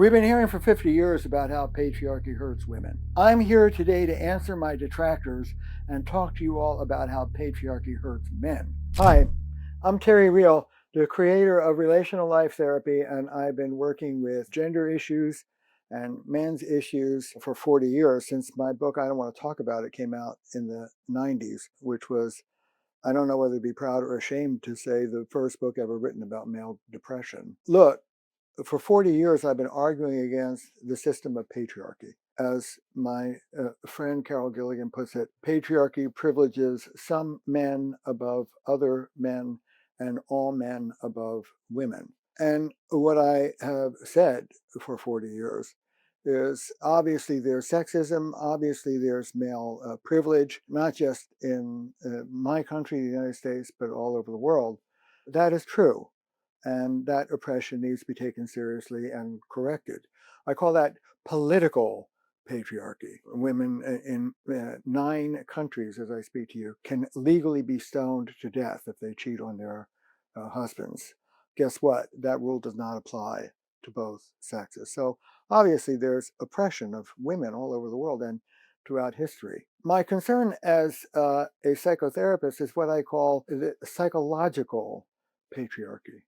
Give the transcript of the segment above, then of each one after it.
We've been hearing for 50 years about how patriarchy hurts women. I'm here today to answer my detractors and talk to you all about how patriarchy hurts men. Hi, I'm Terry Real, the creator of Relational Life Therapy, and I've been working with gender issues and men's issues for 40 years since my book, I Don't Want to Talk About It, came out in the 90s, which was, I don't know whether to be proud or ashamed to say, the first book ever written about male depression. Look, for 40 years, I've been arguing against the system of patriarchy. As my friend Carol Gilligan puts it, patriarchy privileges some men above other men and all men above women. And what I have said for 40 years is obviously there's sexism, obviously there's male privilege, not just in my country, the United States, but all over the world. That is true. And that oppression needs to be taken seriously and corrected. I call that political patriarchy. Women in 9 countries, as I speak to you, can legally be stoned to death if they cheat on their husbands. Guess what? That rule does not apply to both sexes. So obviously there's oppression of women all over the world and throughout history. My concern as a psychotherapist is what I call the psychological patriarchy.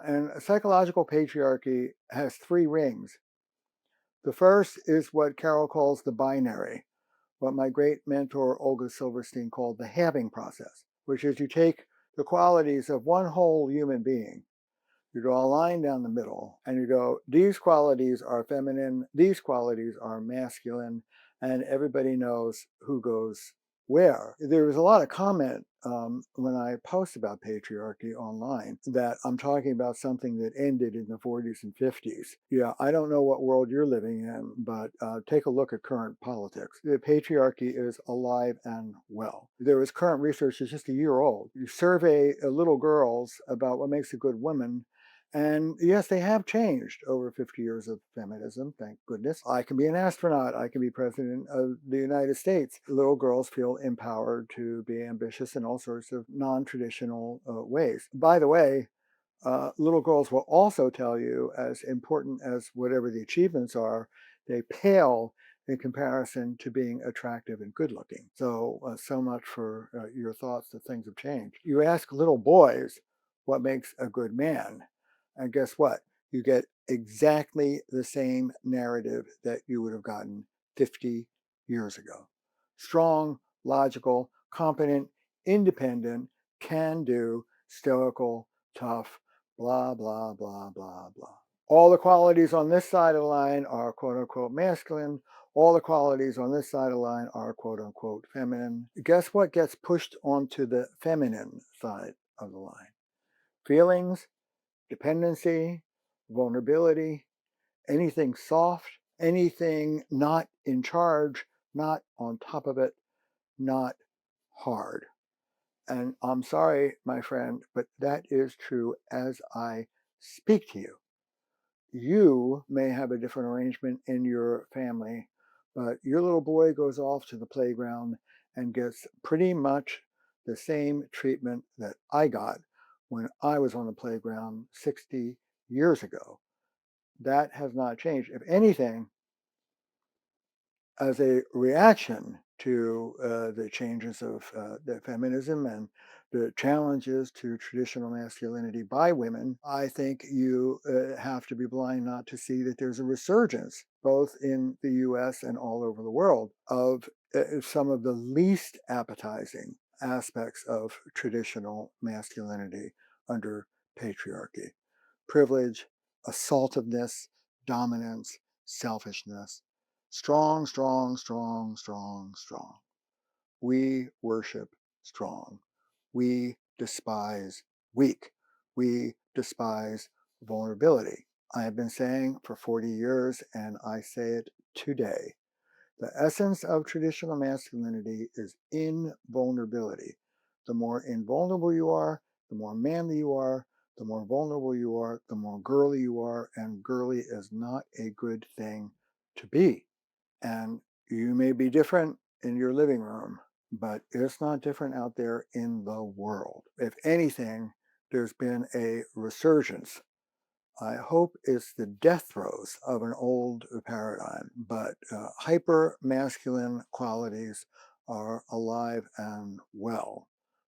And psychological patriarchy has 3 rings. The first is what Carol calls the binary, what my great mentor Olga Silverstein called the halving process, which is you take the qualities of one whole human being, you draw a line down the middle, and you go, these qualities are feminine, these qualities are masculine, and everybody knows who goes where. There was a lot of comment when I post about patriarchy online that I'm talking about something that ended in the 40s and 50s. Yeah, I don't know what world you're living in, but take a look at current politics. The patriarchy is alive and well. There is current research that's just a year old. You survey little girls about what makes a good woman, and yes, they have changed over 50 years of feminism, thank goodness. I can be an astronaut. I can be president of the United States. Little girls feel empowered to be ambitious in all sorts of non-traditional ways. By the way, little girls will also tell you, as important as whatever the achievements are, they pale in comparison to being attractive and good looking. So much for your thoughts that things have changed. You ask little boys what makes a good man, and guess what? You get exactly the same narrative that you would have gotten 50 years ago. Strong, logical, competent, independent, can do, stoical, tough, blah, blah, blah, blah, blah. All the qualities on this side of the line are quote unquote masculine. All the qualities on this side of the line are quote unquote feminine. Guess what gets pushed onto the feminine side of the line? Feelings, dependency, vulnerability, anything soft, anything not in charge, not on top of it, not hard. And I'm sorry, my friend, but that is true as I speak to you. You may have a different arrangement in your family, but your little boy goes off to the playground and gets pretty much the same treatment that I got when I was on the playground 60 years ago. That has not changed. If anything, as a reaction to the changes of the feminism and the challenges to traditional masculinity by women, I think you have to be blind not to see that there's a resurgence, both in the US and all over the world, of some of the least appetizing aspects of traditional masculinity under patriarchy: privilege, assaultiveness, dominance, selfishness. Strong, strong, strong, strong, strong. We worship strong. We despise weak. We despise vulnerability. I have been saying for 40 years, and I say it today, the essence of traditional masculinity is invulnerability. The more invulnerable you are, the more manly you are, the more vulnerable you are, the more girly you are, and girly is not a good thing to be. And you may be different in your living room, but it's not different out there in the world. If anything, there's been a resurgence I hope it's the death throes of an old paradigm, but hyper masculine qualities are alive and well.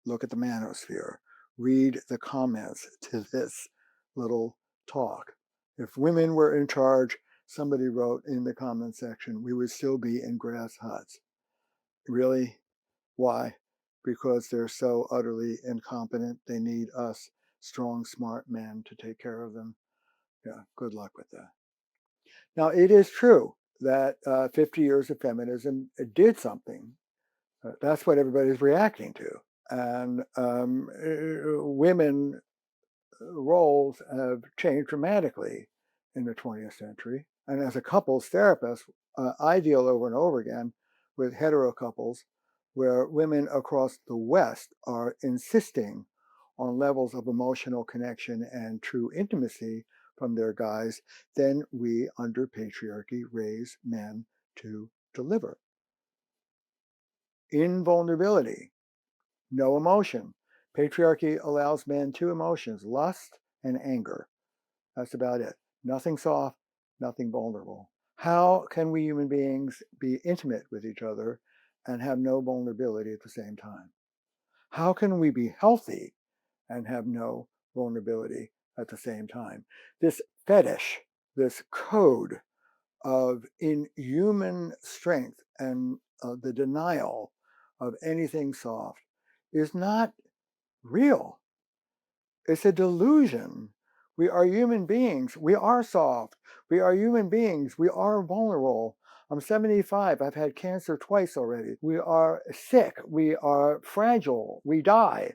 Look at the manosphere. Read the comments to this little talk. If women were in charge, somebody wrote in the comment section, we would still be in grass huts. Really? Why? Because they're so utterly incompetent. They need us strong, smart men to take care of them. Yeah, good luck with that. Now, it is true that 50 years of feminism did something. That's what everybody's reacting to. And women roles have changed dramatically in the 20th century. And as a couples therapist, I deal over and over again with hetero couples where women across the West are insisting on levels of emotional connection and true intimacy from their guys than we under patriarchy raise men to deliver. Invulnerability, no emotion. Patriarchy allows men two emotions, lust and anger. That's about it. Nothing soft, nothing vulnerable. How can we human beings be intimate with each other and have no vulnerability at the same time? How can we be healthy and have no vulnerability at the same time? This fetish, this code of inhuman strength and the denial of anything soft is not real. It's a delusion. We are human beings. We are soft. We are human beings. We are vulnerable. I'm 75. I've had cancer twice already. We are sick. We are fragile. We die.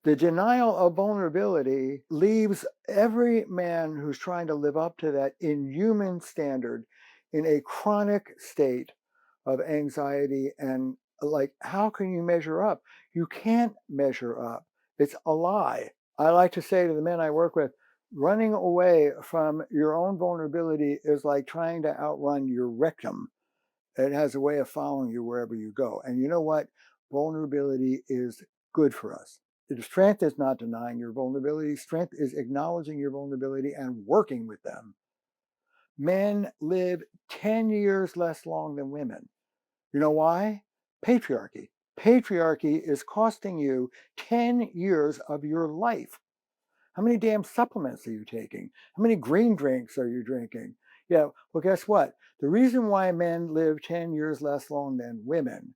The denial of vulnerability leaves every man who's trying to live up to that inhuman standard in a chronic state of anxiety and like, how can you measure up? You can't measure up. It's a lie. I like to say to the men I work with, running away from your own vulnerability is like trying to outrun your rectum. It has a way of following you wherever you go. And you know what? Vulnerability is good for us. The strength is not denying your vulnerability. Strength is acknowledging your vulnerability and working with them. Men live 10 years less long than women. You know why? Patriarchy. Patriarchy is costing you 10 years of your life. How many damn supplements are you taking? How many green drinks are you drinking? Yeah, well, guess what? The reason why men live 10 years less long than women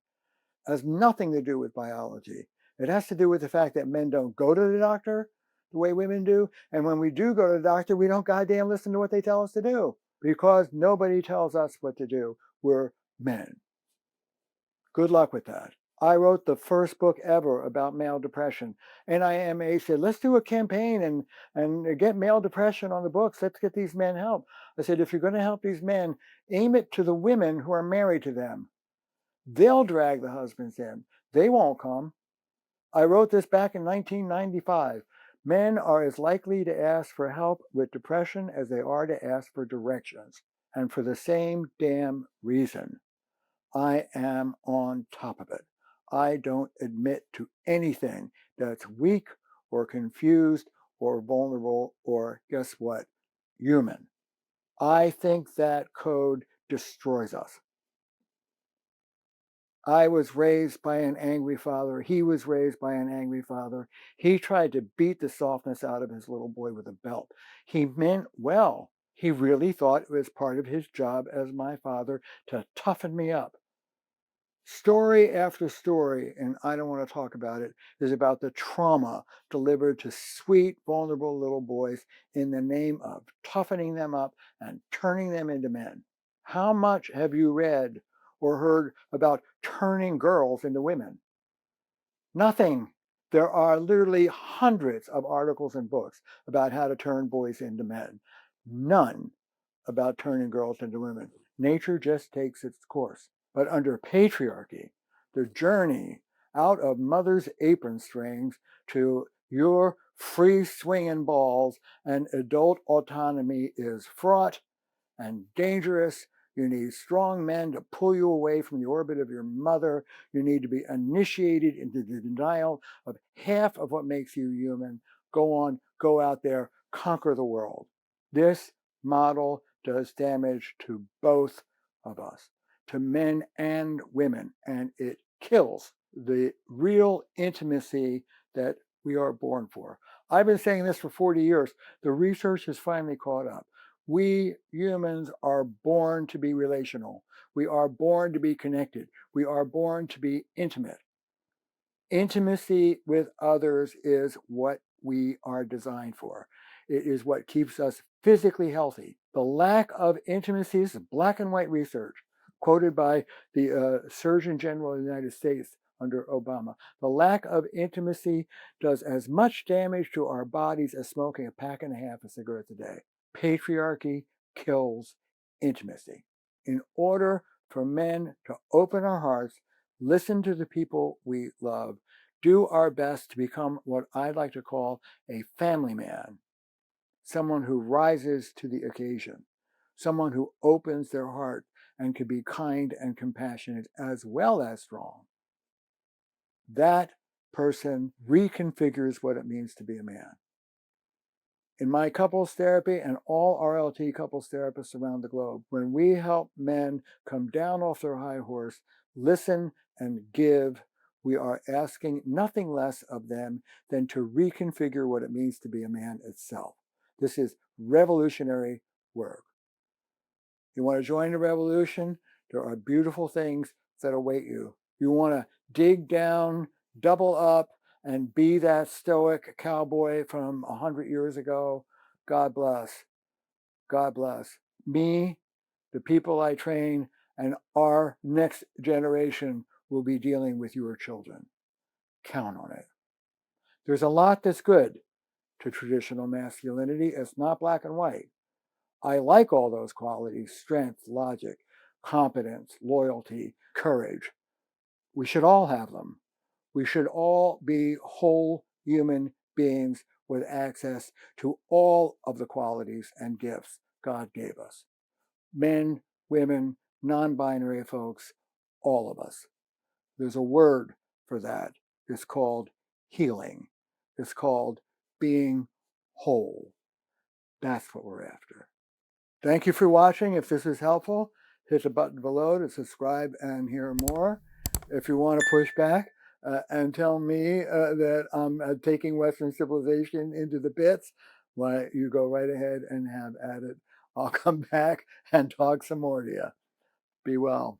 has nothing to do with biology. It has to do with the fact that men don't go to the doctor the way women do. And when we do go to the doctor, we don't goddamn listen to what they tell us to do because nobody tells us what to do. We're men. Good luck with that. I wrote the first book ever about male depression. NIMH said, let's do a campaign and get male depression on the books. Let's get these men help. I said, if you're going to help these men, aim it to the women who are married to them. They'll drag the husbands in. They won't come. I wrote this back in 1995. Men are as likely to ask for help with depression as they are to ask for directions. And for the same damn reason. I am on top of it. I don't admit to anything that's weak or confused or vulnerable or, guess what, human. I think that code destroys us. I was raised by an angry father. He was raised by an angry father. He tried to beat the softness out of his little boy with a belt. He meant well. He really thought it was part of his job as my father to toughen me up. Story after story, and I don't want to talk about it, is about the trauma delivered to sweet, vulnerable little boys in the name of toughening them up and turning them into men. How much have you read or heard about turning girls into women? Nothing. There are literally hundreds of articles and books about how to turn boys into men. None about turning girls into women. Nature just takes its course. But under patriarchy, the journey out of mother's apron strings to your free swinging balls and adult autonomy is fraught and dangerous. You need strong men to pull you away from the orbit of your mother. You need to be initiated into the denial of half of what makes you human. Go on, go out there, conquer the world. This model does damage to both of us, to men and women, and it kills the real intimacy that we are born for. I've been saying this for 40 years. The research has finally caught up. We humans are born to be relational. We are born to be connected. We are born to be intimate. Intimacy with others is what we are designed for. It is what keeps us physically healthy. The lack of intimacy is black and white research quoted by the Surgeon General of the United States under Obama. The lack of intimacy does as much damage to our bodies as smoking a pack and a half of cigarettes a day. Patriarchy kills intimacy. In order for men to open our hearts, listen to the people we love, do our best to become what I like to call a family man, someone who rises to the occasion, someone who opens their heart and can be kind and compassionate as well as strong. That person reconfigures what it means to be a man. In my couples therapy and all RLT couples therapists around the globe, when we help men come down off their high horse, listen and give, we are asking nothing less of them than to reconfigure what it means to be a man itself. This is revolutionary work. You want to join the revolution? There are beautiful things that await you. You want to dig down, double up, and be that stoic cowboy from 100 years ago? God bless. God bless. Me, the people I train, and our next generation will be dealing with your children. Count on it. There's a lot that's good to traditional masculinity. It's not black and white. I like all those qualities: strength, logic, competence, loyalty, courage. We should all have them. We should all be whole human beings with access to all of the qualities and gifts God gave us. Men, women, non-binary folks, all of us. There's a word for that. It's called healing. It's called being whole. That's what we're after. Thank you for watching. If this is helpful, hit the button below to subscribe and hear more. If you want to push back and tell me that I'm taking Western civilization into the pits, why, you go right ahead and have at it. I'll come back and talk some more to you. Be well.